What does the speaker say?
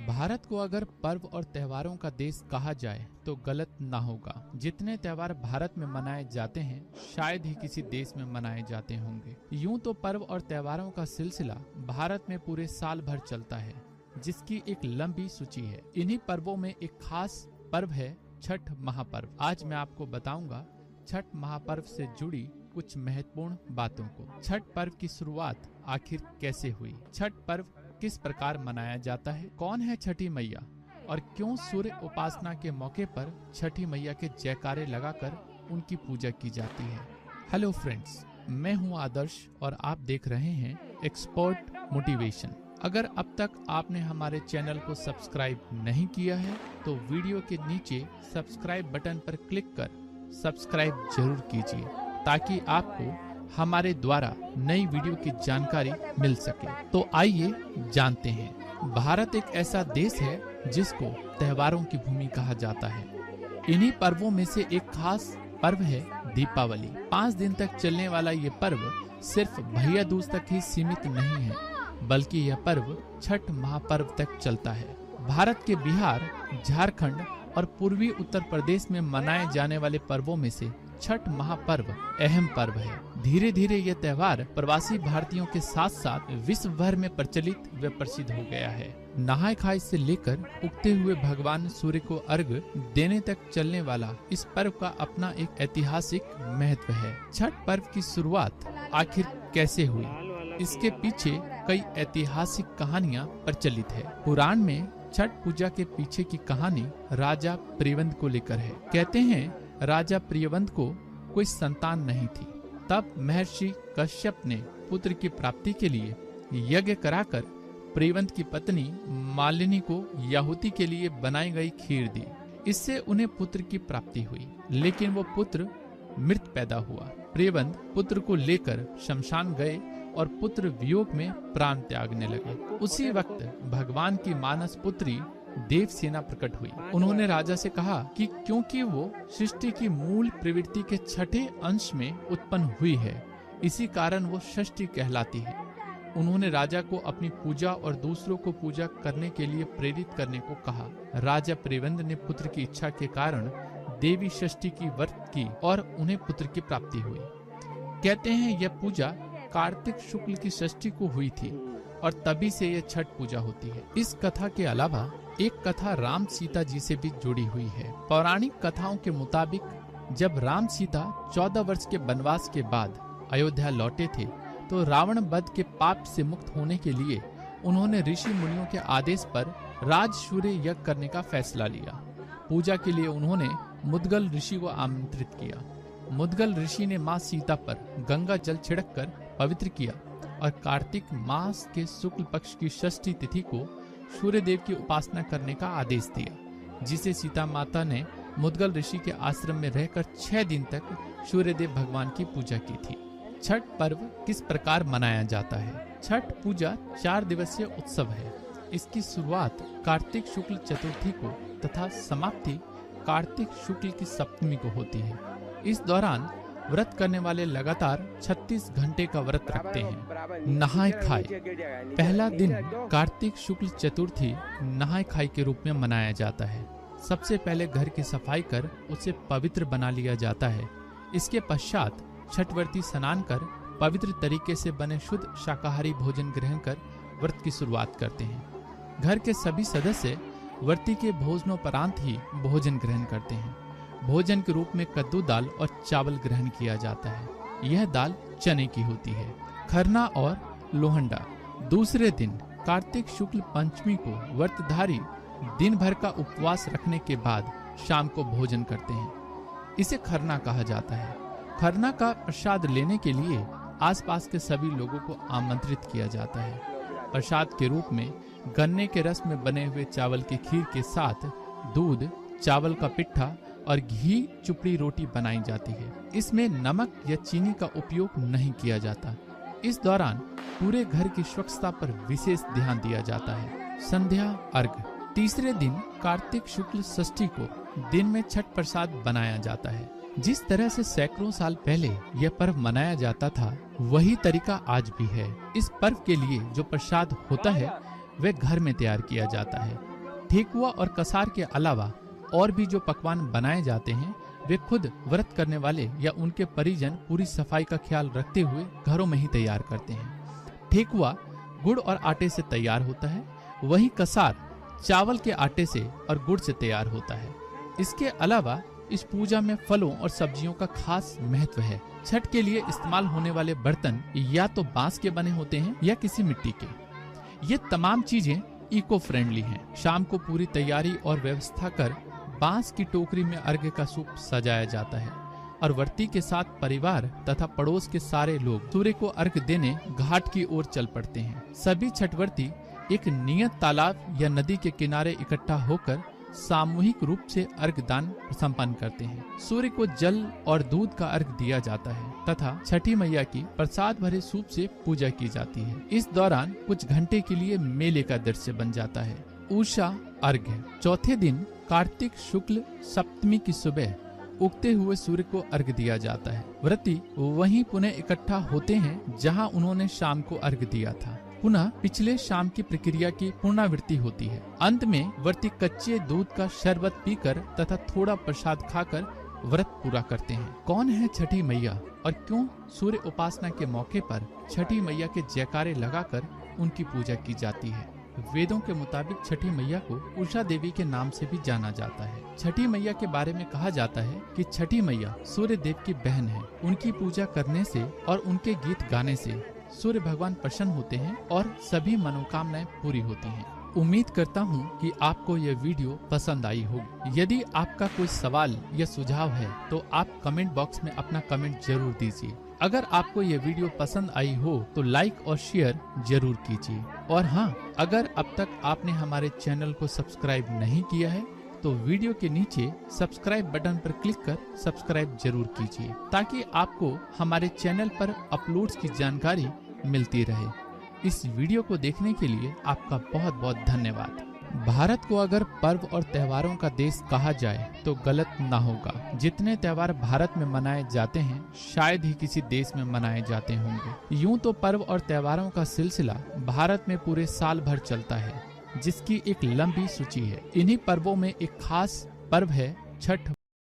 भारत को अगर पर्व और त्योहारों का देश कहा जाए तो गलत ना होगा। जितने त्योहार भारत में मनाए जाते हैं शायद ही किसी देश में मनाए जाते होंगे। यूं तो पर्व और त्योहारों का सिलसिला भारत में पूरे साल भर चलता है, जिसकी एक लंबी सूची है। इन्हीं पर्वों में एक खास पर्व है छठ महापर्व। आज मैं आपको बताऊंगा छठ महापर्व से जुड़ी कुछ महत्वपूर्ण बातों को। छठ पर्व की शुरुआत आखिर कैसे हुई, छठ पर्व किस प्रकार मनाया जाता है, कौन है छठी मैया और क्यों सूर्य उपासना के मौके पर छठी मैया के जयकारे लगाकर उनकी पूजा की जाती है। हेलो फ्रेंड्स, मैं हूं आदर्श और आप देख रहे हैं एक्सपर्ट मोटिवेशन। अगर अब तक आपने हमारे चैनल को सब्सक्राइब नहीं किया है तो वीडियो के नीचे सब्सक्राइब बटन पर क्लिक कर सब्सक्राइब जरूर कीजिए ताकि आपको हमारे द्वारा नई वीडियो की जानकारी मिल सके। तो आइए जानते हैं। भारत एक ऐसा देश है जिसको त्योहारों की भूमि कहा जाता है। इन्हीं पर्वों में से एक खास पर्व है दीपावली। 5 दिन तक चलने वाला ये पर्व सिर्फ भैया दूज तक ही सीमित नहीं है, बल्कि यह पर्व छठ महापर्व तक चलता है। भारत के बिहार, झारखंड और पूर्वी उत्तर प्रदेश में मनाए जाने वाले पर्वों में से छठ महापर्व अहम पर्व है। धीरे धीरे यह त्योहार प्रवासी भारतीयों के साथ साथ विश्व भर में प्रचलित व प्रसिद्ध हो गया है। नहाय खाय से लेकर उगते हुए भगवान सूर्य को अर्घ्य देने तक चलने वाला इस पर्व का अपना एक ऐतिहासिक महत्व है। छठ पर्व की शुरुआत आखिर कैसे हुई, इसके पीछे कई ऐतिहासिक कहानियाँ प्रचलित है। पुराण में छठ पूजा के पीछे की कहानी राजा प्रियव्रत को लेकर है। कहते हैं राजा प्रियव्रत को कोई संतान नहीं थी। तब महर्षि कश्यप ने पुत्र की प्राप्ति के लिए यज्ञ कराकर प्रियव्रत की पत्नी मालिनी को याहुति के लिए बनाई गई खीर दी। इससे उन्हें पुत्र की प्राप्ति हुई, लेकिन वो पुत्र मृत पैदा हुआ। प्रियव्रत पुत्र को लेकर शमशान गए और पुत्र वियोग में प्राण त्यागने लगे। उसी वक्त भगवान की मानस पुत्री देवसेना प्रकट हुई। उन्होंने राजा से कहा कि क्योंकि वो सृष्टि की मूल प्रवृत्ति के छठे अंश में उत्पन्न हुई है, इसी कारण वो षष्ठी कहलाती है। उन्होंने राजा को अपनी पूजा और दूसरों को पूजा करने के लिए प्रेरित करने को कहा। राजा प्रियव्रत ने पुत्र की इच्छा के कारण देवी षष्ठी की व्रत की और उन्हें पुत्र की प्राप्ति हुई। कहते हैं यह पूजा कार्तिक शुक्ल की षष्ठी को हुई थी और तभी से यह छठ पूजा होती है। इस कथा के अलावा एक कथा राम सीता जी से भी जुड़ी हुई है। पौराणिक कथाओं के मुताबिक जब राम सीता 14 वर्ष के वनवास के बाद अयोध्या लौटे थे तो रावण वध के पाप से मुक्त होने के लिए उन्होंने ऋषि मुनियों के आदेश पर राजसूय यज्ञ करने का फैसला लिया। पूजा के लिए उन्होंने मुद्गल ऋषि को आमंत्रित किया। मुद्गल ऋषि ने माँ सीता पर गंगा जल छिड़क कर पवित्र किया और कार्तिक मास के शुक्ल पक्ष की षष्ठी तिथि को सूर्य देव की उपासना करने का आदेश दिया, जिसे सीता माता ने मुद्गल ऋषि के आश्रम में रहकर 6 दिन तक सूर्य देव भगवान की पूजा की थी। छठ पर्व किस प्रकार मनाया जाता है? छठ पूजा 4 दिवसीय उत्सव है। इसकी शुरुआत कार्तिक शुक्ल चतुर्थी को तथा समाप्ति कार्तिक शुक्ल की सप्तमी को होती है। इस दौरान व्रत करने वाले लगातार 36 घंटे का व्रत रखते हैं। नहाय खाय। पहला दिन कार्तिक शुक्ल चतुर्थी नहाय खाय के रूप में मनाया जाता है। सबसे पहले घर की सफाई कर उसे पवित्र बना लिया जाता है। इसके पश्चात छठव्रती स्नान कर पवित्र तरीके से बने शुद्ध शाकाहारी भोजन ग्रहण कर व्रत की शुरुआत करते हैं। घर के सभी सदस्य व्रती के भोजनोपरांत ही भोजन ग्रहण करते हैं। भोजन के रूप में कद्दू दाल और चावल ग्रहण किया जाता है। यह दाल चने की होती है। खरना और लोहंडा। दूसरे दिन कार्तिक शुक्ल पंचमी को व्रतधारी दिन भर का उपवास रखने के बाद शाम को भोजन करते हैं। इसे खरना कहा जाता है। खरना का प्रसाद लेने के लिए आसपास के सभी लोगों को आमंत्रित किया जाता है। प्रसाद के रूप में गन्ने के रस में बने हुए चावल की खीर के साथ दूध, चावल का पिट्ठा और घी चुपड़ी रोटी बनाई जाती है। इसमें नमक या चीनी का उपयोग नहीं किया जाता। इस दौरान पूरे घर की स्वच्छता पर विशेष ध्यान दिया जाता है। संध्या अर्घ। तीसरे दिन कार्तिक शुक्ल षष्ठी को दिन में छठ प्रसाद बनाया जाता है। जिस तरह से सैकड़ों साल पहले यह पर्व मनाया जाता था, वही तरीका आज भी है। इस पर्व के लिए जो प्रसाद होता है वह घर में तैयार किया जाता है। ठेकुआ और कसार के अलावा और भी जो पकवान बनाए जाते हैं वे खुद व्रत करने वाले या उनके परिजन पूरी सफाई का ख्याल रखते हुए घरों में ही तैयार करते हैं। ठेकुआ गुड़ और आटे से तैयार होता है, वहीं कसार चावल के आटे से और गुड़ से तैयार होता है। इसके अलावा इस पूजा में फलों और सब्जियों का खास महत्व है। छठ के लिए इस्तेमाल होने वाले बर्तन या तो बांस के बने होते हैं या किसी मिट्टी के। ये तमाम चीजें इको फ्रेंडली हैं। शाम को पूरी तैयारी और व्यवस्था कर बांस की टोकरी में अर्घ्य का सूप सजाया जाता है और व्रती के साथ परिवार तथा पड़ोस के सारे लोग सूर्य को अर्घ्य देने घाट की ओर चल पड़ते हैं। सभी छठव्रती एक नियत तालाब या नदी के किनारे इकट्ठा होकर सामूहिक रूप से अर्घ्य दान संपन्न करते हैं। सूर्य को जल और दूध का अर्घ्य दिया जाता है तथा छठी मैया की प्रसाद भरे सूप से पूजा की जाती है। इस दौरान कुछ घंटे के लिए मेले का दृश्य बन जाता है। उषा अर्घ्य। चौथे दिन कार्तिक शुक्ल सप्तमी की सुबह उगते हुए सूर्य को अर्घ्य दिया जाता है। व्रती वहीं पुनः इकट्ठा होते हैं जहां उन्होंने शाम को अर्घ्य दिया था। पुनः पिछले शाम की प्रक्रिया की पुनरावृत्ति होती है। अंत में व्रती कच्चे दूध का शरबत पीकर तथा थोड़ा प्रसाद खाकर व्रत पूरा करते हैं। कौन है छठी मैया और क्यों सूर्य उपासना के मौके पर छठी मैया के जयकारे लगाकर उनकी पूजा की जाती है? वेदों के मुताबिक छठी मैया को उषा देवी के नाम से भी जाना जाता है। छठी मैया के बारे में कहा जाता है कि छठी मैया सूर्य देव की बहन है। उनकी पूजा करने से और उनके गीत गाने से सूर्य भगवान प्रसन्न होते हैं और सभी मनोकामनाएं पूरी होती हैं। उम्मीद करता हूं कि आपको यह वीडियो पसंद आई होगी। यदि आपका कोई सवाल या सुझाव है तो आप कमेंट बॉक्स में अपना कमेंट जरूर दीजिए। अगर आपको यह वीडियो पसंद आई हो तो लाइक और शेयर जरूर कीजिए। और हाँ, अगर अब तक आपने हमारे चैनल को सब्सक्राइब नहीं किया है तो वीडियो के नीचे सब्सक्राइब बटन पर क्लिक कर सब्सक्राइब जरूर कीजिए ताकि आपको हमारे चैनल पर अपलोड्स की जानकारी मिलती रहे। इस वीडियो को देखने के लिए आपका बहुत बहुत धन्यवाद। भारत को अगर पर्व और त्योहारों का देश कहा जाए तो गलत ना होगा। जितने त्योहार भारत में मनाए जाते हैं शायद ही किसी देश में मनाए जाते होंगे। यूं तो पर्व और त्योहारों का सिलसिला भारत में पूरे साल भर चलता है, जिसकी एक लंबी सूची है। इन्हीं पर्वों में एक खास पर्व है छठ